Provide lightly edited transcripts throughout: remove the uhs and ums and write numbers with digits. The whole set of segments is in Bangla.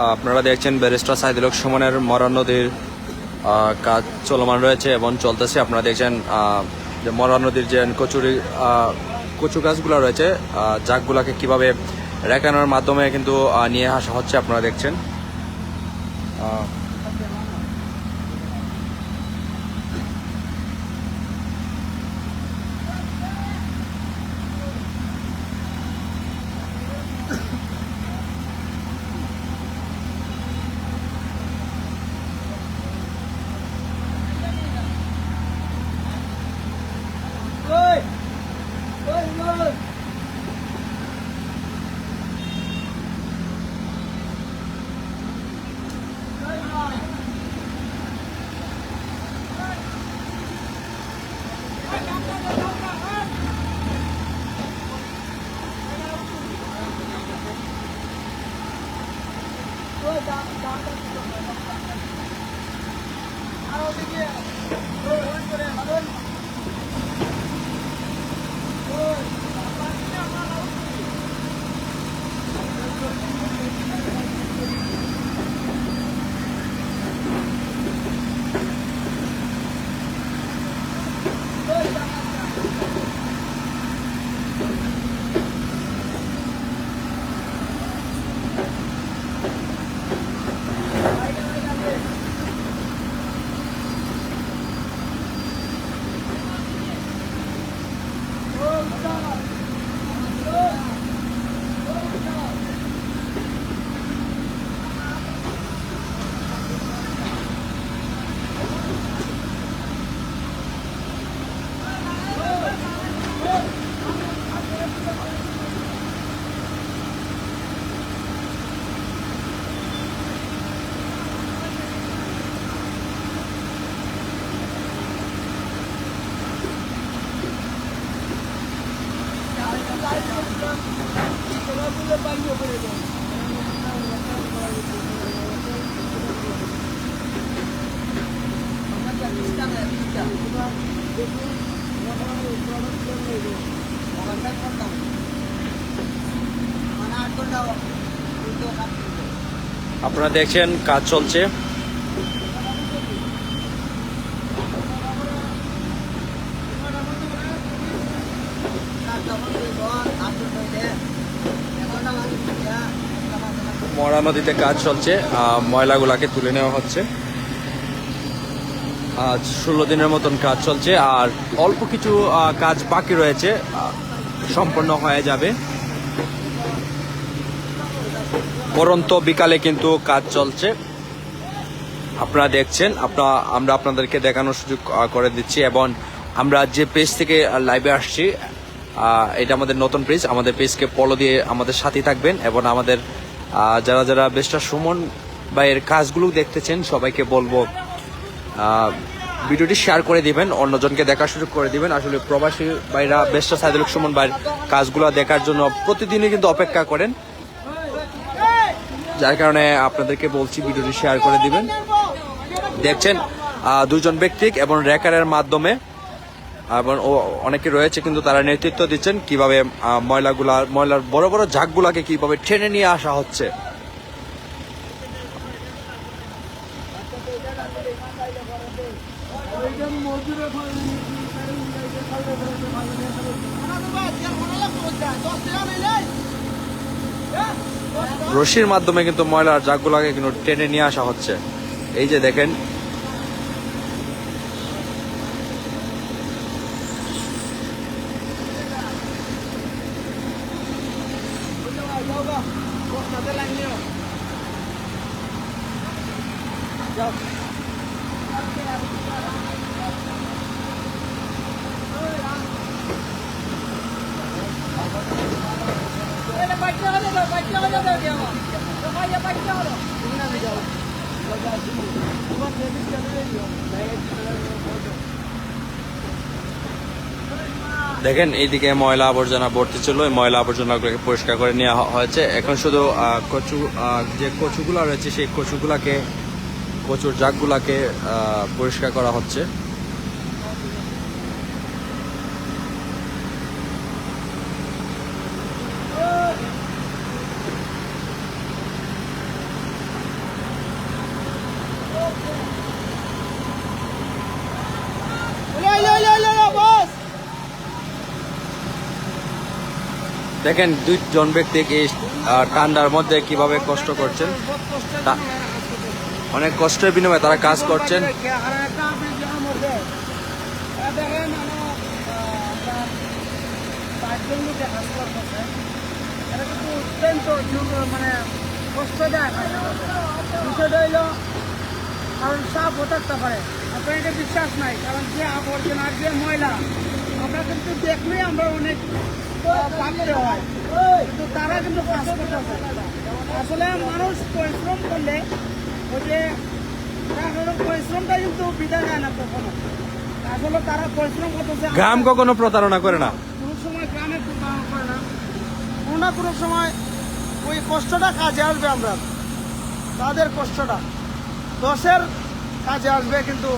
আপনারা দেখছেন ব্যারিস্টার সাইদুল হক সুমনের মরা নদীর কাজ চলমান রয়েছে এবং চলতেছে। আপনারা দেখছেন যে মরা নদীর যে কচু গাছগুলো রয়েছে, জাকগুলাকে কিভাবে রেখানোর মাধ্যমে কিন্তু নিয়ে আসা হচ্ছে, আপনারা দেখছেন। আপনারা দেখছেন কাজ চলছে। মরা নদীতে কাজ চলছে, ময়লাগুলাকে তুলে নেওয়া হচ্ছে। আজ 16 দিনের মতন কাজ চলছে, আর অল্প কিছু কাজ বাকি রয়েছে, সম্পন্ন হয়ে যাবে। পরন্ত বিকালে কিন্তু কাজ চলছে, আপনারা দেখছেন। আমরা আপনাদেরকে দেখানোর সুযোগ করে দিচ্ছি, এবং আমরা যে পেজ থেকে লাইভে আসছি, এটা আমাদের নতুন পেজ। আমাদের পেজকে ফলো দিয়ে আমাদের সাথে থাকবেন, এবং আমাদের যারা যারা ব্যারিস্টার সুমন ভাইয়ের কাজগুলো দেখতেছেন সবাইকে বলবো ভিডিওটি শেয়ার করে দিবেন, অন্যজনকে দেখার সুযোগ করে দিবেন। আসলে প্রবাসী ভাইরা ব্যারিস্টার সাইদুল হক সুমন ভাইয়ের কাজগুলো দেখার জন্য প্রতিদিনই কিন্তু অপেক্ষা করেন, যার কারণে আপনাদেরকে বলছি ভিডিওটি শেয়ার করে দিবেন। দেখছেন দুজন ব্যক্তি এবং রেকারের মাধ্যমে, এবং অনেকে রয়েছে কিন্তু তারা নেতৃত্ব দিচ্ছেন কিভাবে ময়লার বড় বড় ঝাঁকগুলাকে কিভাবে টেনে নিয়ে আসা হচ্ছে। রশির মাধ্যমে কিন্তু ময়লার ঝাঁকগুলাকে কিন্তু টেনে নিয়ে আসা হচ্ছে। এই যে দেখেন, দেখেন এইদিকে ময়লা আবর্জনা ভর্তি ছিল, এই ময়লা আবর্জনাগুলোকে পরিষ্কার করে নেওয়া হয়েছে। এখন শুধু যে কচুগুলা রয়েছে সেই কচুর জাগগুলাকে পরিষ্কার করা হচ্ছে। দেখেন দুইজন ব্যক্তি এই ঠান্ডার মধ্যে কিভাবে কষ্ট করছেন, অনেক কষ্টের বিনিময়ে তারা কাজ করছেন। মানে কষ্টদায়ক বিষয়টা হইল, কারণ সাপও থাকতে পারে, আপনার এটা বিশ্বাস নাই, কারণ যে আবর্জনা যে ময়লা আমরা কিন্তু দেখলেই আমরা অনেক ভাবতে হয়, কিন্তু তারা কিন্তু কাজ করতে পারে। আসলে মানুষ পরিশ্রম করলে ওই যে পরিশ্রমটা কিন্তু বিদায় নেয় না কখনো। আসলে তারা পরিশ্রম করতেছে, গ্রাম কখনো প্রতারণা করে না, কোনো সময় গ্রামে প্রতারণা করে না, কোনো না কোনো সময় ওই কষ্টটা কাজে আসবে। আমরা তাদের কষ্টটা দশের কাজে আসবে, কিন্তু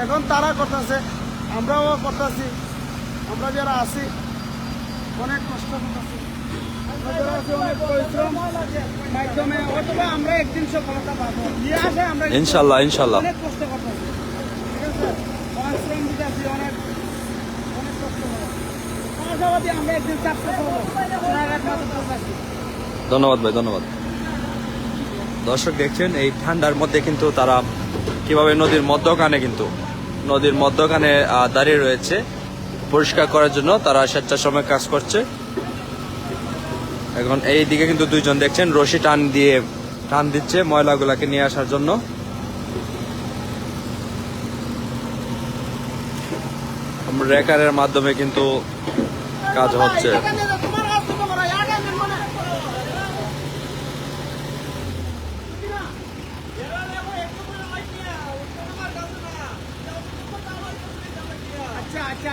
এখন তারা করতেছে, আমরাও করতেছি, আমরা যারা আছি অনেক কষ্ট করতেছি, অনেক পরিশ্রম মাধ্যমে অথবা আমরা একদিন সফলতা পাবো, যে আসে আমরা ইনশাল্লাহ ইনশাল্লাহ। অনেক কষ্ট করতেছি, ঠিক আছে, অনেক শ্রম দিতেছি, অনেক অনেক কষ্ট করে আশাবাদী আমরা একদিন চাকরি করবো। ধন্যবাদ ভাই, ধন্যবাদ। দর্শক দেখছেন এই ঠান্ডার মধ্যে কিন্তু তারা কিভাবে নদীর মধ্যখানে দাঁড়িয়ে রয়েছে পরিষ্কার করার জন্য। তারা স্বেচ্ছাশ্রমে কাজ করছে। এখন এই দিকে কিন্তু দুইজন দেখছেন রশি টান দিচ্ছে ময়লাগুলাকে নিয়ে আসার জন্য। রেকারের মাধ্যমে কিন্তু কাজ হচ্ছে।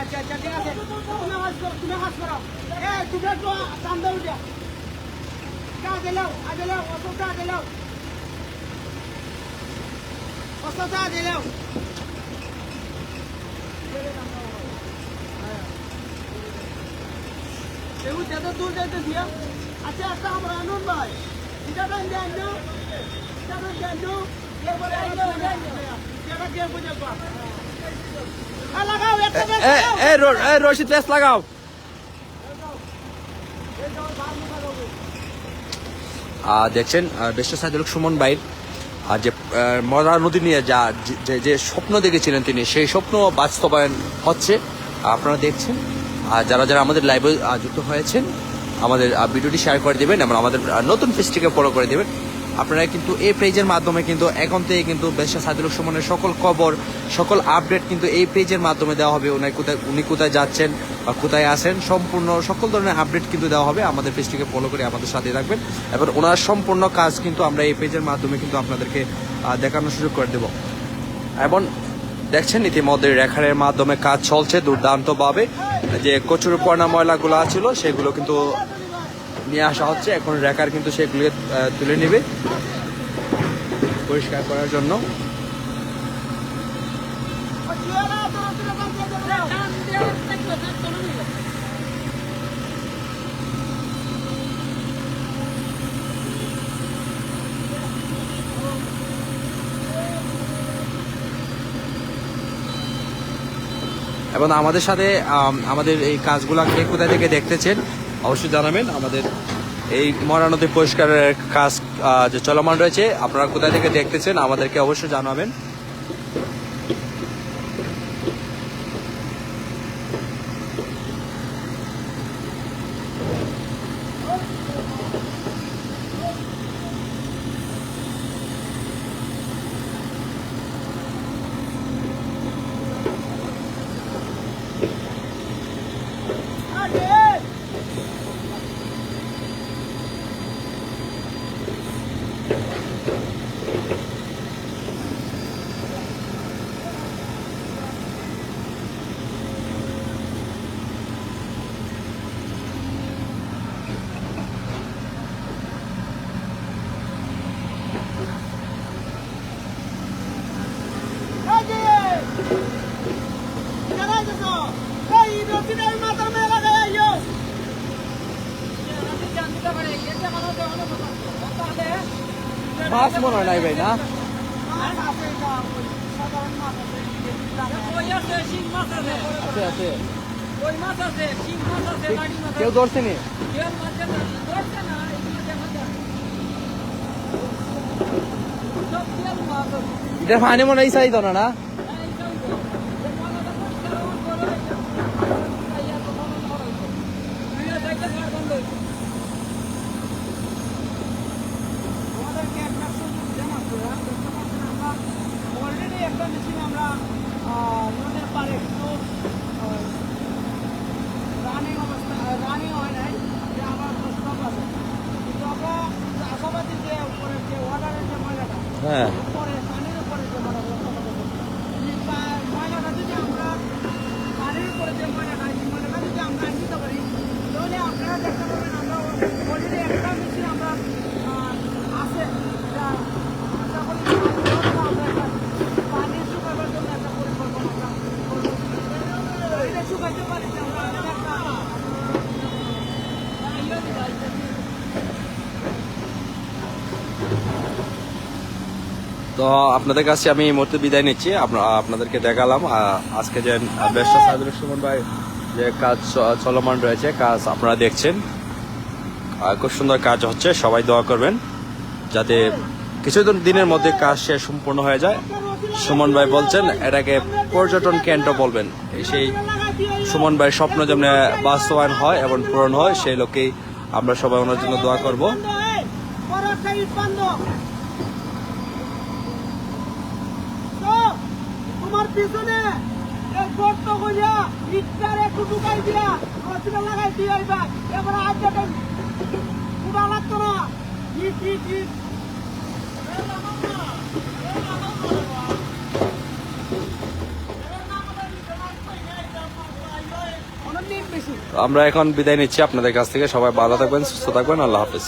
আচ্ছা ঠিক আছে, তুমি হাস করাও, তুমি একটু সামনে উঠে আগে লাও, অসুবিধা আগে লাও, অসুবিধা আগে লাও। যত দূর যাইতে দিয়া আচ্ছা একটা আমরা আনুন ভাই, এটা রশিদ পেস লাগাও। দেখছেন বেস্টার সাইদুল সুমন ভাইয়ের যে মরা নদী নিয়ে যে স্বপ্ন দেখেছিলেন তিনি, সেই স্বপ্ন বাস্তবায়ন হচ্ছে। আপনারা দেখছেন, যারা যারা আমাদের লাইভে যুক্ত হয়েছেন আমাদের ভিডিওটি শেয়ার করে দেবেন এবং আমাদের নতুন পেজটিকে ফলো করে দেবেন। আপনারা কিন্তু এই পেজের মাধ্যমে কিন্তু এখন থেকে কিন্তু বেস্টার সাইদুল সুমনের সকল খবর, সকল আপডেট কিন্তু এই পেজের মাধ্যমে দেওয়া হবে। উনি কোথায় যাচ্ছেন বা কোথায় আসেন, সম্পূর্ণ সকল ধরনের আপডেট কিন্তু দেওয়া হবে। আমাদের পেজটিকে ফলো করে আমাদের সাথে রাখবেন এবং ওনার সম্পূর্ণ কাজ কিন্তু আমরা এই পেজের মাধ্যমে কিন্তু আপনাদেরকে দেখানোর সুযোগ করে দেব। এবং দেখছেন ইতিমধ্যে রেখারের মাধ্যমে কাজ চলছে দুর্দান্তভাবে। যে কচুরিপানা ময়লাগুলো ছিল সেগুলো কিন্তু নিয়ে আসা হচ্ছে। এখন রেখার কিন্তু সেগুলো তুলে নেবে পরিষ্কার করার জন্য। এবং আমাদের সাথে আমাদের এই কাজগুলো কে কোথা থেকে দেখতেছেন অবশ্যই জানাবেন। আমাদের এই মরা নদী পরিষ্কারের কাজ যে চলমান রয়েছে, আপনারা কোথা থেকে দেখতেছেন আমাদেরকে অবশ্যই জানাবেন। মাছ মনে হয় নাই ভাই, না আছে আছে। ওই মাছ আছে, শিং মাছ আছে, লাড়ি মাছ কেউ আছে। ধরছে নি? কেউ মাছ ধরছে না, এই মাছ আছে। সব তেল মাছ আছে। এটা পানি মনে হয় চাই না না? এই সব তো। এই মাছটা পরিষ্কার করে রেখে। আইয়া তো মনে করা হইছে। দুইটা সাইডে মাছ বন্ধ হইছে। আমাদেরকে একটা সুযোগ দেন আপনারা, দেখতে পাচ্ছেন আমরা অলরেডি একটা মেশিন আমরা নদীর পাড়ে একটু রানিং অবস্থা, রানিং হয় নাই, যে আমার স্টপ আছে। কিন্তু আমরা আশাবাদী যে উপরে যে ওয়াটারের যে ময়লাটা, হ্যাঁ। উপরে পানির উপরে যে ময়লাটা, এই ময়লাটা যদি আমরা পানির উপরে যে ময়লাটা, এই ময়লাটা যদি আমরা নিতে পারি, তাহলে আপনারা দেখতে পাবেন আমরা অলরেডি একটা মেশিন আমরা আছে, যা আশা করি আমরা একটা পানি শুকাবার জন্য একটা পরিকল্পনা আমরা করবো। এটা শুকাইতে পারি যে আমরা একটা তো আপনাদের কাছে আমি এই মুহূর্তে বিদায় নিচ্ছি। আপনাদেরকে দেখালাম আজকে যে বেশটা সাইদুর সুমন ভাই যে কাজ চলমান রয়েছে, কাজ আপনারা দেখছেন, খুব সুন্দর কাজ হচ্ছে। সবাই দোয়া করবেন যাতে কিছু দিনের মধ্যে কাজ শেষ সম্পূর্ণ হয়ে যায়। সুমন ভাই বলছেন এটাকে পর্যটন কেন্দ্র বলবেন। সেই সুমন ভাইয়ের স্বপ্ন যেমন বাস্তবায়ন হয় এবং পূরণ হয়, সেই লোকেই আমরা সবাই ওনার জন্য দোয়া করব। তোমার পিছনে এক গর্ত কইরা ইটটার একটু ঢুকাই দিয়া রসিটা লাগাই দিয়ে আইবা, এবারে আজকে পুরা লাগতো না। ইট ইট ইট অনেক বেশি। আমরা এখন বিদায় নিচ্ছি আপনাদের কাছ থেকে। সবাই ভালো থাকবেন, সুস্থ থাকবেন। আল্লাহ হাফেজ।